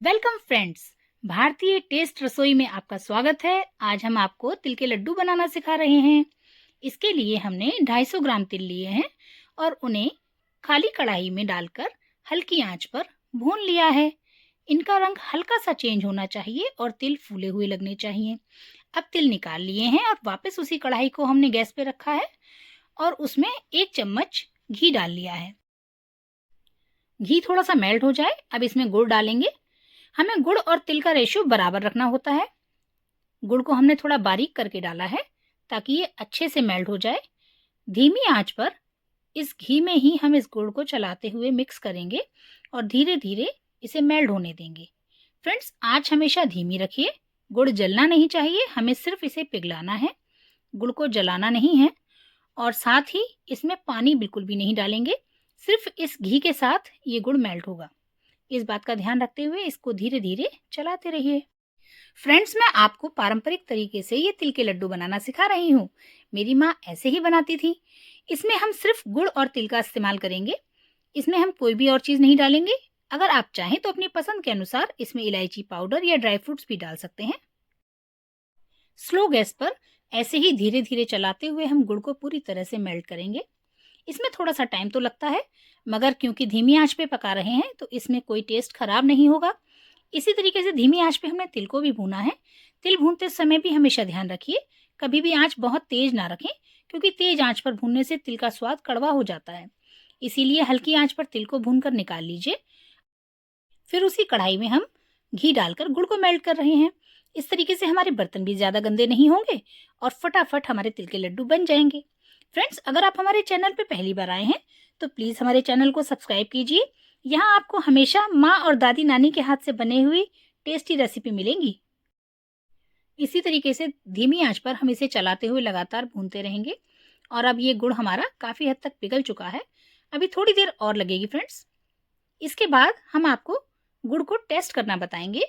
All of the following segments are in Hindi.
Welcome friends. भारतीय टेस्ट रसोई में आपका स्वागत है। आज हम आपको तिल के लड्डू बनाना सिखा रहे हैं। इसके लिए हमने 250 ग्राम तिल लिए हैं और उन्हें खाली कढ़ाई में डालकर हल्की आंच पर भून लिया है। इनका रंग हल्का सा चेंज होना चाहिए और तिल फूले हुए लगने चाहिए। अब तिल निकाल लिए हैं और वापस उसी कढ़ाई को हमने गैस पे रखा है और उसमें 1 चम्मच घी डाल लिया है। घी थोड़ा सा मेल्ट हो जाए, अब इसमें गुड़ डालेंगे। हमें गुड़ और तिल का रेशियो बराबर रखना होता है। गुड़ को हमने थोड़ा बारीक करके डाला है ताकि ये अच्छे से मेल्ट हो जाए। धीमी आंच पर इस घी में ही हम इस गुड़ को चलाते हुए मिक्स करेंगे और धीरे धीरे इसे मेल्ट होने देंगे। फ्रेंड्स, आंच हमेशा धीमी रखिए। गुड़ जलना नहीं चाहिए, हमें सिर्फ इसे पिघलाना है, गुड़ को जलाना नहीं है। और साथ ही इसमें पानी बिल्कुल भी नहीं डालेंगे, सिर्फ इस घी के साथ ये गुड़ मेल्ट होगा। इस बात का ध्यान रखते हुए इसको धीरे धीरे चलाते रहिए। फ्रेंड्स, मैं आपको पारंपरिक तरीके से ये तिल के लड्डू बनाना सिखा रही हूँ। मेरी माँ ऐसे ही बनाती थी। इसमें हम सिर्फ गुड़ और तिल का इस्तेमाल करेंगे। इसमें हम कोई भी और चीज़ नहीं डालेंगे। अगर आप चाहें तो अपनी पसंद के अनुसार इसमें इलायची पाउडर या ड्राई फ्रूट्स भी डाल सकते हैं। स्लो गैस पर ऐसे ही धीरे धीरे चलाते हुए हम गुड़ को पूरी तरह से मेल्ट करेंगे। इसमें थोड़ा सा टाइम तो लगता है, मगर क्योंकि धीमी आंच पे पका रहे हैं तो इसमें कोई टेस्ट खराब नहीं होगा। इसी तरीके से धीमी आंच पे हमने तिल को भी भूना है। तिल भूनते समय भी हमेशा ध्यान रखिए, कभी भी आंच बहुत तेज ना रखें, क्योंकि तेज आंच पर भूनने से तिल का स्वाद कड़वा हो जाता है। इसीलिए हल्की आंच पर तिल को भून कर निकाल लीजिए। फिर उसी कढ़ाई में हम घी डालकर गुड़ को मेल्ट कर रहे हैं। इस तरीके से हमारे बर्तन भी ज़्यादा गंदे नहीं होंगे और फटाफट हमारे तिल के लड्डू बन जाएंगे। फ्रेंड्स, अगर आप हमारे चैनल पे पहली बार आए हैं तो प्लीज़ हमारे चैनल को सब्सक्राइब कीजिए। यहाँ आपको हमेशा माँ और दादी नानी के हाथ से बने हुई टेस्टी रेसिपी मिलेंगी। इसी तरीके से धीमी आंच पर हम इसे चलाते हुए लगातार भूनते रहेंगे। और अब ये गुड़ हमारा काफ़ी हद तक पिघल चुका है। अभी थोड़ी देर और लगेगी फ्रेंड्स। इसके बाद हम आपको गुड़ को टेस्ट करना बताएंगे,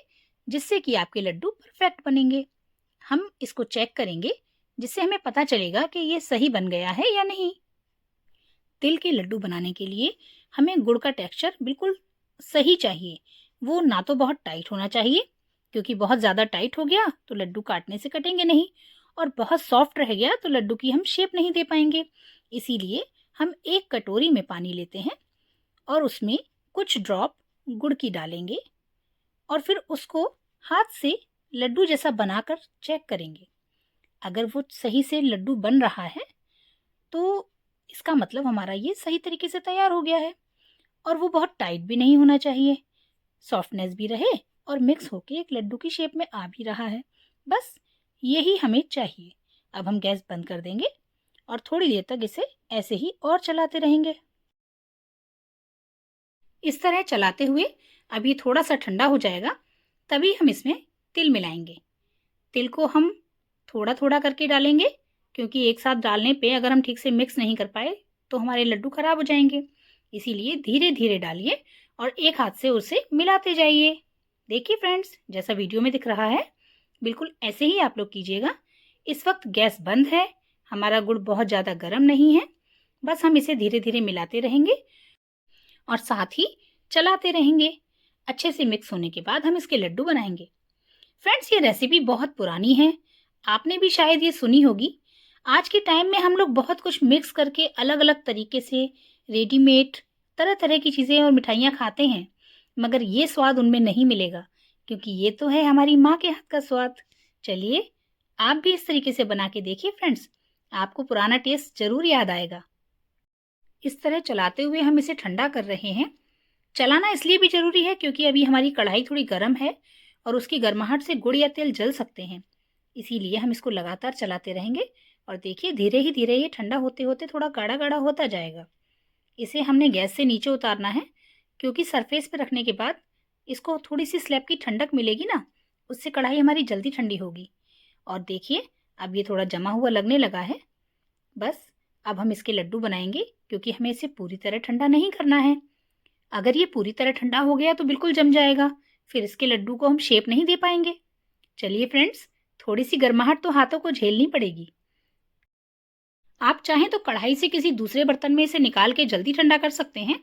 जिससे कि आपके लड्डू परफेक्ट बनेंगे। हम इसको चेक करेंगे, जिससे हमें पता चलेगा कि ये सही बन गया है या नहीं। तिल के लड्डू बनाने के लिए हमें गुड़ का टेक्सचर बिल्कुल सही चाहिए। वो ना तो बहुत टाइट होना चाहिए, क्योंकि बहुत ज़्यादा टाइट हो गया तो लड्डू काटने से कटेंगे नहीं, और बहुत सॉफ्ट रह गया तो लड्डू की हम शेप नहीं दे पाएंगे। इसीलिए हम 1 कटोरी में पानी लेते हैं और उसमें कुछ ड्रॉप गुड़ की डालेंगे और फिर उसको हाथ से लड्डू जैसा बनाकर चेक करेंगे। अगर वो सही से लड्डू बन रहा है तो इसका मतलब हमारा ये सही तरीके से तैयार हो गया है। और वो बहुत टाइट भी नहीं होना चाहिए, सॉफ्टनेस भी रहे और मिक्स होके एक लड्डू की शेप में आ भी रहा है। बस यही हमें चाहिए। अब हम गैस बंद कर देंगे और थोड़ी देर तक इसे ऐसे ही और चलाते रहेंगे। इस तरह चलाते हुए अब ये थोड़ा सा ठंडा हो जाएगा, तभी हम इसमें तिल मिलाएंगे। तिल को हम थोड़ा थोड़ा करके डालेंगे, क्योंकि एक साथ डालने पे अगर हम ठीक से मिक्स नहीं कर पाए तो हमारे लड्डू खराब हो जाएंगे। इसीलिए धीरे धीरे डालिए और एक हाथ से उसे मिलाते जाइए। देखिए फ्रेंड्स, जैसा वीडियो में दिख रहा है बिल्कुल ऐसे ही आप लोग कीजिएगा। इस वक्त गैस बंद है, हमारा गुड़ बहुत ज़्यादा गर्म नहीं है। बस हम इसे धीरे धीरे मिलाते रहेंगे और साथ ही चलाते रहेंगे। अच्छे से मिक्स होने के बाद हम इसके लड्डू बनाएंगे। फ्रेंड्स, ये रेसिपी बहुत पुरानी है, आपने भी शायद ये सुनी होगी। आज के टाइम में हम लोग बहुत कुछ मिक्स करके अलग अलग तरीके से रेडीमेड तरह तरह की चीज़ें और मिठाइयाँ खाते हैं, मगर ये स्वाद उनमें नहीं मिलेगा, क्योंकि ये तो है हमारी माँ के हाथ का स्वाद। चलिए, आप भी इस तरीके से बना के देखिए फ्रेंड्स, आपको पुराना टेस्ट ज़रूर याद आएगा। इस तरह चलाते हुए हम इसे ठंडा कर रहे हैं। चलाना इसलिए भी ज़रूरी है क्योंकि अभी हमारी कढ़ाई थोड़ी गर्म है और उसकी गर्माहट से गुड़ या तेल जल सकते हैं। इसीलिए हम इसको लगातार चलाते रहेंगे और देखिए धीरे ही धीरे ये ठंडा होते होते थोड़ा गाढ़ा गाढ़ा होता जाएगा। इसे हमने गैस से नीचे उतारना है, क्योंकि सरफेस पे रखने के बाद इसको थोड़ी सी स्लैब की ठंडक मिलेगी ना, उससे कढ़ाई हमारी जल्दी ठंडी होगी। और देखिए अब ये थोड़ा जमा हुआ लगने लगा है। बस अब हम इसके लड्डू बनाएंगे, क्योंकि हमें इसे पूरी तरह ठंडा नहीं करना है। अगर ये पूरी तरह ठंडा हो गया तो बिल्कुल जम जाएगा, फिर इसके लड्डू को हम शेप नहीं दे पाएंगे। चलिए फ्रेंड्स, थोड़ी सी गर्माहट तो हाथों को झेलनी पड़ेगी। आप चाहें तो कढ़ाई से किसी दूसरे बर्तन में इसे निकाल के जल्दी ठंडा कर सकते हैं,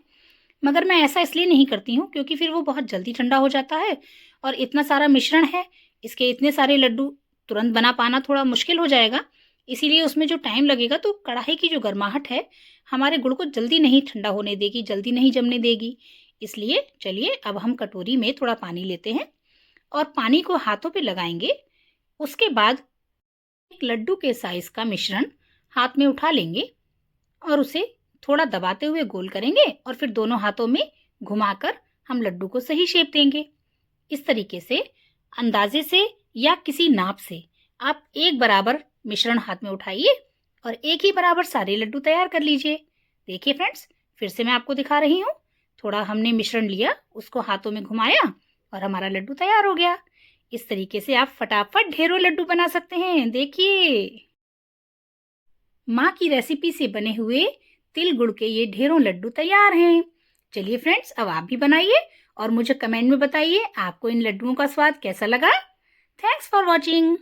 मगर मैं ऐसा इसलिए नहीं करती हूँ क्योंकि फिर वो बहुत जल्दी ठंडा हो जाता है और इतना सारा मिश्रण है, इसके इतने सारे लड्डू तुरंत बना पाना थोड़ा मुश्किल हो जाएगा। इसीलिए उसमें जो टाइम लगेगा तो कढ़ाई की जो गर्माहट है हमारे गुड़ को जल्दी नहीं ठंडा होने देगी, जल्दी नहीं जमने देगी। इसलिए चलिए अब हम कटोरी में थोड़ा पानी लेते हैं और पानी को हाथों पे लगाएंगे। उसके बाद एक लड्डू के साइज का मिश्रण हाथ में उठा लेंगे और उसे थोड़ा दबाते हुए गोल करेंगे और फिर दोनों हाथों में घुमाकर हम लड्डू को सही शेप देंगे। इस तरीके से अंदाजे से या किसी नाप से आप एक बराबर मिश्रण हाथ में उठाइए और एक ही बराबर सारे लड्डू तैयार कर लीजिए। देखिए फ्रेंड्स, फिर से मैं आपको दिखा रही हूँ। थोड़ा हमने मिश्रण लिया, उसको हाथों में घुमाया और हमारा लड्डू तैयार हो गया। इस तरीके से आप फटाफट ढेरों लड्डू बना सकते हैं। देखिए, माँ की रेसिपी से बने हुए तिल गुड़ के ये ढेरों लड्डू तैयार हैं। चलिए फ्रेंड्स, अब आप भी बनाइए और मुझे कमेंट में बताइए आपको इन लड्डुओं का स्वाद कैसा लगा। Thanks for watching.